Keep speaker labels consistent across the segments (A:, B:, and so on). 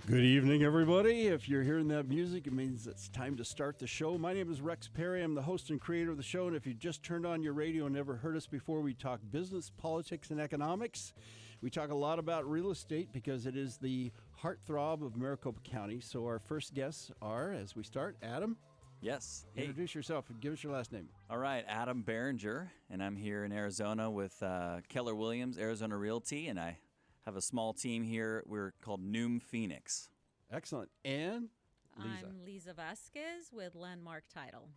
A: Good evening, everybody. If you're hearing that music, it means it's time to start the show. My name is Rex Perry. I'm the host and creator of the show. And if you just turned on your radio and never heard us before, we talk business, politics, and economics. We talk a lot about real estate because it is the heartthrob of Maricopa County. So our first guests are, as we start, Adam.
B: Yes.
A: Hey. Introduce yourself and give us your last name.
B: All right, Adambarringer, and I'm here in Arizona with Keller Williams, Arizona Realty, and I have a small team here. We're called Noom Phoenix.
A: Excellent. And Liza.
C: I'm Liza Vasquez with Landmark Title.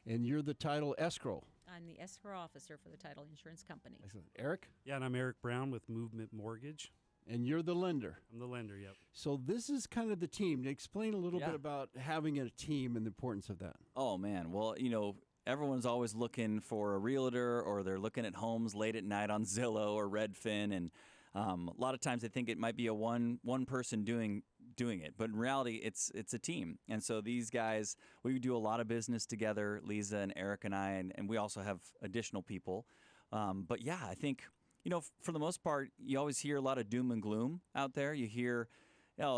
A: And you're the title escrow.
C: I'm the escrow officer for the title insurance company.
A: Excellent. Eric?
D: Yeah, and I'm Eric.Brown with Movement Mortgage.
A: And you're the lender.
D: I'm the lender, yep.
A: So this is kind of the team. Explain a little
B: Yeah.
A: bit about having a team and the importance of that.
B: Oh, man. Well, everyone's always looking for a realtor, or they're looking at homes late at night on Zillow or Redfin, and a lot of times they think it might be a one person doing it, but in reality, it's a team. And so these guys, we do a lot of business together, Liza and Eric and I, and we also have additional people. But yeah, I think for the most part, you always hear a lot of doom and gloom out there. You hear,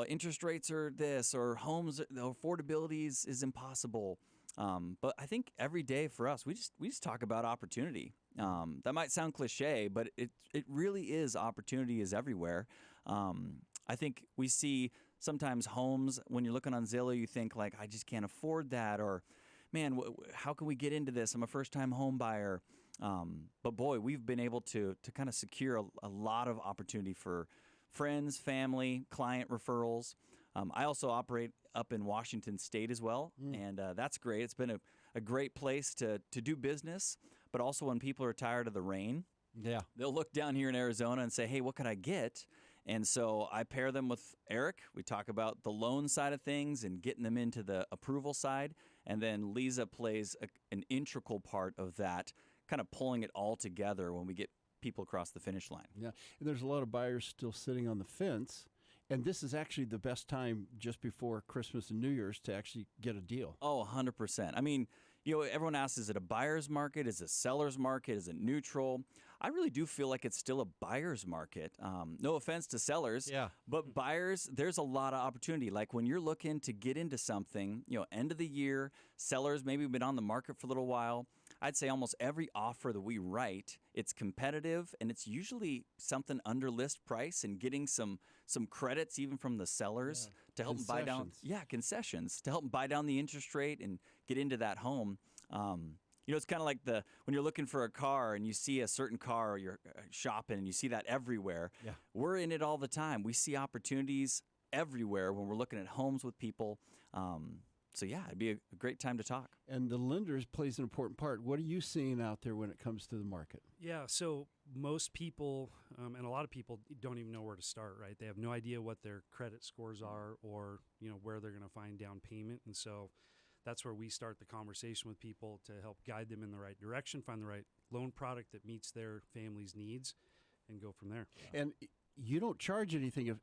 B: interest rates are this, or homes, affordability is impossible. But I think every day for us, we just talk about opportunity. That might sound cliche, but it really is. Opportunity is everywhere. I think we see sometimes homes, when you're looking on Zillow, you think like, I just can't afford that, or man, how can we get into this? I'm a first-time home buyer. But boy, we've been able to kind of secure a lot of opportunity for friends, family, client referrals. I also operate up in Washington State as well, and that's great. It's been a great place to do business, but also when people are tired of the rain, they'll look down here in Arizona and say, hey, what can I get? And so I pair them with Eric. We talk about the loan side of things and getting them into the approval side, and then Liza plays an integral part of that, kind of pulling it all together when we get people across the finish line.
A: Yeah, and there's a lot of buyers still sitting on the fence. And this is actually the best time just before Christmas and New Year's to actually get a deal.
B: Oh, 100%. I mean, everyone asks, is it a buyer's market? Is it a seller's market? Is it neutral? I really do feel like it's still a buyer's market. No offense to sellers, but buyers, there's a lot of opportunity. Like when you're looking to get into something, end of the year, sellers maybe been on the market for a little while. I'd say almost every offer that we write, it's competitive, and it's usually something under list price, and getting some credits even from the sellers to help them buy down. Yeah, concessions to help them buy down the interest rate and get into that home. It's kind of like when you're looking for a car and you see a certain car, or you're shopping and you see that everywhere. Yeah. We're in it all the time. We see opportunities everywhere when we're looking at homes with people. So, yeah, it'd be a great time to talk.
A: And the lenders plays an important part. What are you seeing out there when it comes to the market?
D: Yeah, so most people and a lot of people don't even know where to start, right? They have no idea what their credit scores are, or, where they're going to find down payment. And so that's where we start the conversation with people to help guide them in the right direction, find the right loan product that meets their family's needs, and go from there.
A: And you don't charge anything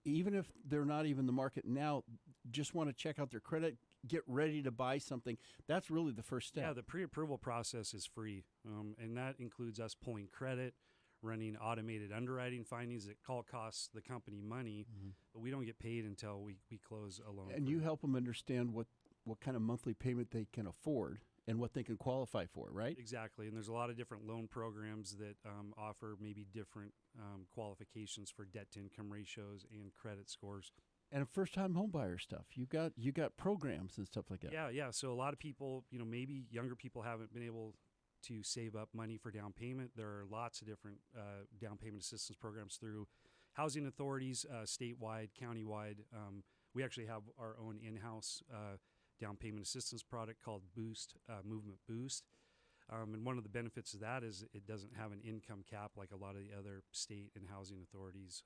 A: even if they're not even in the market now, just want to check out their credit, get ready to buy something. That's really the first step.
D: Yeah, the pre-approval process is free, and that includes us pulling credit, running automated underwriting findings that costs the company money, but we don't get paid until we close a loan.
A: And you help them understand what kind of monthly payment they can afford and what they can qualify for, right?
D: Exactly, and there's a lot of different loan programs that offer maybe different qualifications for debt-to-income ratios and credit scores.
A: And first-time home buyer stuff. You got programs and stuff like that.
D: Yeah. So a lot of people, maybe younger people haven't been able to save up money for down payment. There are lots of different down payment assistance programs through housing authorities, statewide, countywide. We actually have our own in-house down payment assistance product called Boost, Movement Boost. And one of the benefits of that is it doesn't have an income cap like a lot of the other state and housing authorities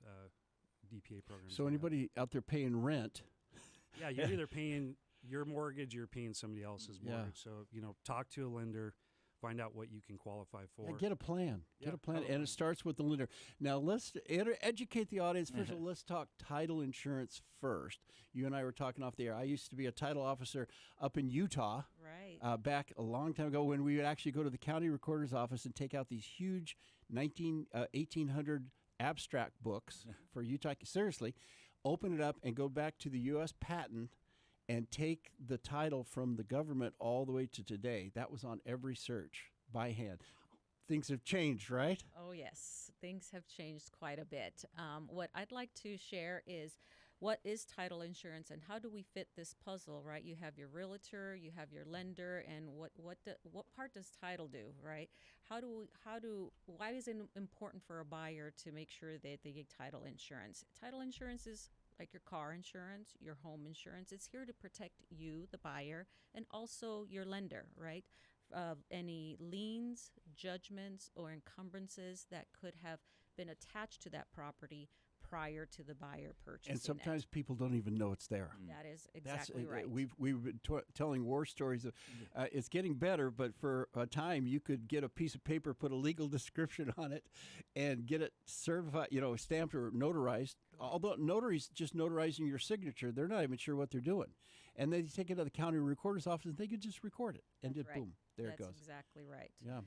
D: DPA programs.
A: So anybody out there paying rent?
D: Yeah, you're either paying your mortgage, you're paying somebody else's mortgage. So, talk to a lender, find out what you can qualify for.
A: Yeah, get a plan. Get a plan.
D: Totally.
A: And it starts with the lender. Now, let's educate the audience. First of all, let's talk title insurance first. You and I were talking off the air. I used to be a title officer up in Utah.
C: Right.
A: Back a long time ago when we would actually go to the county recorder's office and take out these huge 1800 abstract books for Utah. Seriously, open it up and go back to the U.S. patent and take the title from the government all the way to today. That was on every search by hand. Things have changed, right?
C: Oh, yes. Things have changed quite a bit. What I'd like to share is what is title insurance and how do we fit this puzzle, right? You have your realtor, you have your lender, and what part does title do, right? Why is it important for a buyer to make sure that they get title insurance? Title insurance is like your car insurance, your home insurance. It's here to protect you, the buyer, and also your lender, right? Any liens, judgments, or encumbrances that could have been attached to that property prior to the buyer purchasing
A: And sometimes people don't even know it's there.
C: That is exactly right.
A: We've been telling war stories. It's getting better, but for a time you could get a piece of paper, put a legal description on it, and get it certified, stamped or notarized. Although notary's just notarizing your signature, they're not even sure what they're doing. And then you take it to the county recorder's office, and they could just record it, and
C: That's right.
A: boom, there it goes.
C: That's exactly right.
A: Yeah.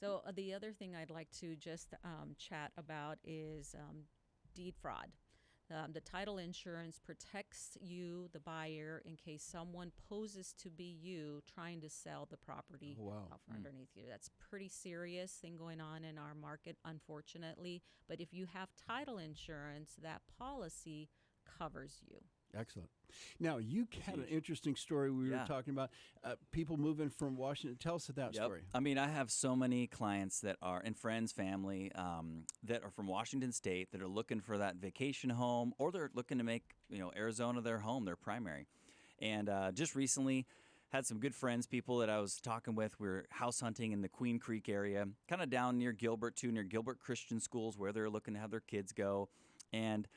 C: So the other thing I'd like to just chat about is deed fraud. The title insurance protects you, the buyer, in case someone poses to be you trying to sell the property underneath you. That's pretty serious thing going on in our market, unfortunately. But if you have title insurance, that policy covers you.
A: Excellent. Now, you had an interesting story we were talking about. People moving from Washington. Tell us that story.
B: I mean, I have so many clients that are, and friends, family, that are from Washington State that are looking for that vacation home, or they're looking to make, Arizona their home, their primary. And just recently had some good friends, people that I was talking with. We were house hunting in the Queen Creek area, kind of down near Gilbert, too, near Gilbert Christian Schools, where they're looking to have their kids go. And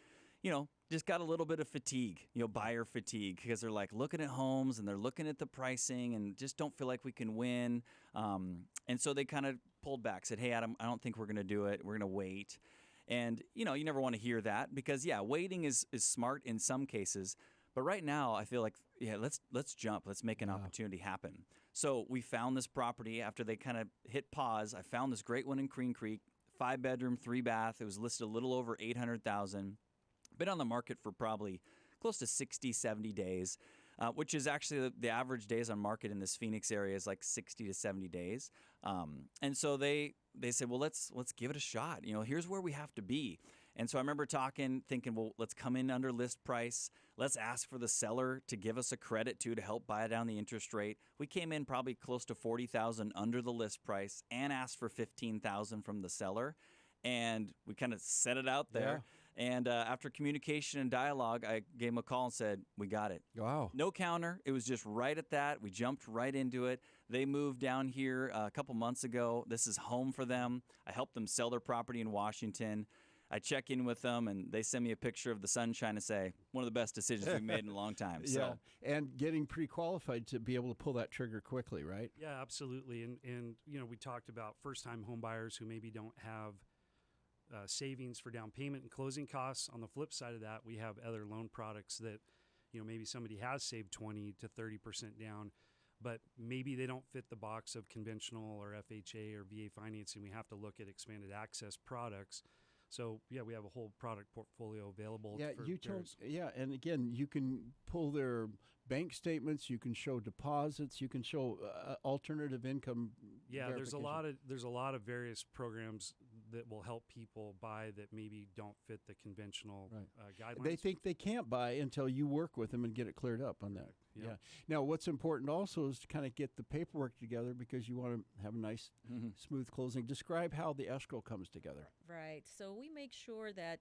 B: just got a little bit of fatigue, buyer fatigue, because they're like looking at homes and they're looking at the pricing and just don't feel like we can win. And so they kind of pulled back, said, hey, Adam, I don't think we're going to do it. We're going to wait. And, you never want to hear that because, waiting is smart in some cases. But right now I feel like, let's jump. Let's make an opportunity happen. So we found this property after they kind of hit pause. I found this great one in Queen Creek, 5-bedroom, 3-bath. It was listed a little over $800,000. Been on the market for probably close to 60, 70 days, which is actually the average days on market in this Phoenix area is like 60 to 70 days. And so they said, well, let's give it a shot. Here's where we have to be. And so I remember thinking, well, let's come in under list price. Let's ask for the seller to give us a credit to help buy down the interest rate. We came in probably close to $40,000 under the list price and asked for $15,000 from the seller. And we kind of set it out there. Yeah. And after communication and dialogue, I gave him a call and said, we got it.
A: Wow.
B: No counter. It was just right at that. We jumped right into it. They moved down here a couple months ago. This is home for them. I helped them sell their property in Washington. I check in with them, and they send me a picture of the sunshine and say, one of the best decisions we've made in a long time. So.
A: And getting pre-qualified to be able to pull that trigger quickly, right?
D: Yeah, absolutely. And we talked about first-time home buyers who maybe don't have savings for down payment and closing costs. On the flip side of that, we have other loan products that, maybe somebody has saved 20 to 30% down, but maybe they don't fit the box of conventional or FHA or VA financing. We have to look at expanded access products. So, we have a whole product portfolio available.
A: And again, you can pull their bank statements, you can show deposits, you can show alternative income.
D: Yeah, there's a lot of various programs that will help people buy that maybe don't fit the conventional guidelines.
A: They think they can't buy until you work with them and get it cleared up on that.
D: Yep.
A: Yeah. Now, what's important also is to kind of get the paperwork together because you want to have a nice, smooth closing. Describe how the escrow comes together.
C: Right. So we make sure that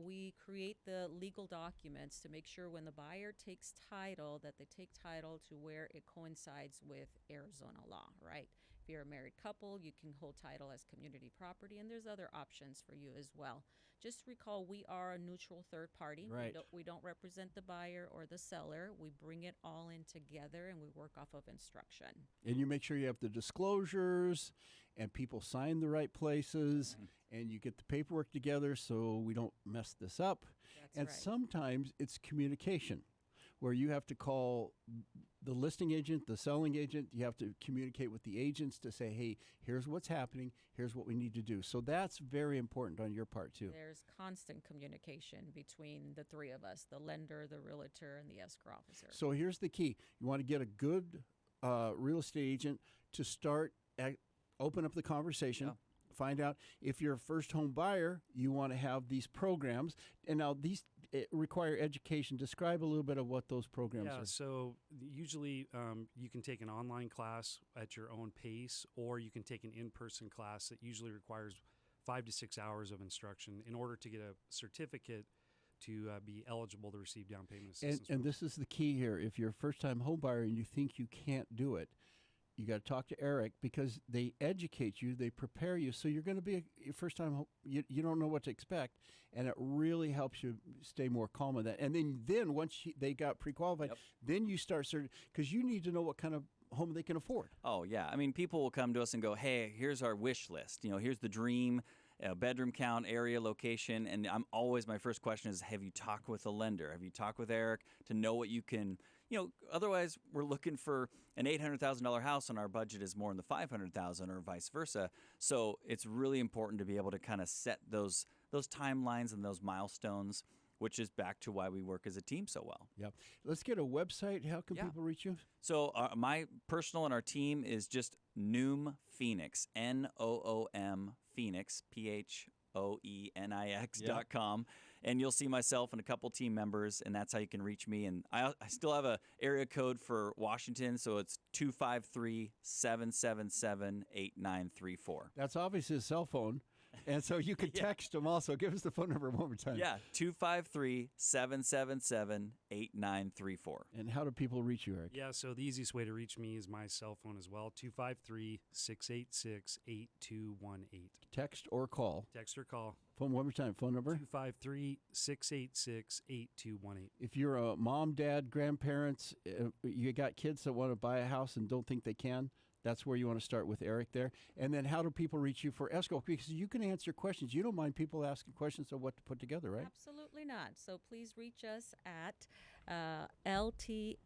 C: we create the legal documents to make sure when the buyer takes title, that they take title to where it coincides with Arizona law, right? If you're a married couple, you can hold title as community property, and there's other options for you as well. Just recall, we are a neutral third party.
A: Right.
C: We don't represent the buyer or the seller. We bring it all in together, and we work off of instruction.
A: And you make sure you have the disclosures, and people sign the right places, and you get the paperwork together so we don't mess this up.
C: That's right.
A: Sometimes it's communication, where you have to call the listing agent, the selling agent. You have to communicate with the agents to say, hey, here's what's happening. Here's what we need to do. So that's very important on your part, too.
C: There's constant communication between the three of us, the lender, the realtor, and the escrow officer.
A: So here's the key. You want to get a good real estate agent to start, open up the conversation.
B: Yeah.
A: Find out if you're a first home buyer, you want to have these programs. And now these require education. Describe a little bit of what those programs are.
D: So usually you can take an online class at your own pace, or you can take an in-person class that usually requires 5 to 6 hours of instruction in order to get a certificate to be eligible to receive down payment assistance.
A: And this is the key here. If you're a first-time home buyer and you think you can't do it, you got to talk to Eric, because they educate you, they prepare you, so you're going to be a first-time home. You don't know what to expect, and it really helps you stay more calm on that. And then once they got pre-qualified, then you start certain, because you need to know what kind of home they can afford.
B: Oh, yeah. I mean, people will come to us and go, hey, here's our wish list. Here's the dream bedroom count, area, location. And my first question is, have you talked with a lender? Have you talked with Eric to know what you can, otherwise we're looking for an $800,000 house and our budget is more in the $500,000 or vice versa. So it's really important to be able to kind of set those timelines and those milestones, which is back to why we work as a team so well.
A: Yep. Let's get a website. How can people reach you?
B: So my personal and our team is just Noom Phoenix, Noom Phoenix, PHOENIX.com. And you'll see myself and a couple team members, and that's how you can reach me. And I still have a area code for Washington, so it's 253-777-8934.
A: That's obviously a cell phone. And so you could text them also. Give us the phone number one more time.
B: Yeah, 253-777-8934.
A: And how do people reach you, Eric?
D: Yeah, so the easiest way to reach me is my cell phone as well, 253-686-8218.
A: Text or call.
D: Text or call.
A: Phone one more time. Phone number?
D: 253-686-8218.
A: If you're a mom, dad, grandparents, you got kids that want to buy a house and don't think they can, that's where you want to start with Eric there. And then how do people reach you for escrow? Because you can answer questions. You don't mind people asking questions of what to put together, right?
C: Absolutely not. So please reach us at ltaag.com,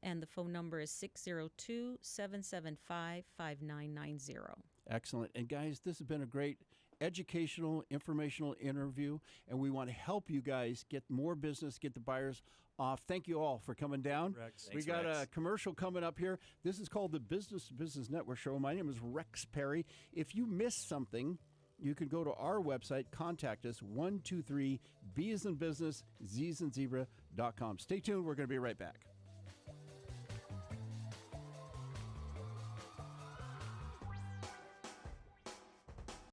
C: and the phone number is 602-775-5990.
A: Excellent. And guys, this has been a great educational, informational interview, and we want to help you guys get more business, get the buyers off. Thank you all for coming down.
D: Rex.
A: We got a commercial coming up here. This is called the Business to Business Network Show. My name is Rex Perry. If you missed something, you can go to our website, contact us, 123 B as in business, Z as in zebra.com. Stay tuned. We're going to be right back.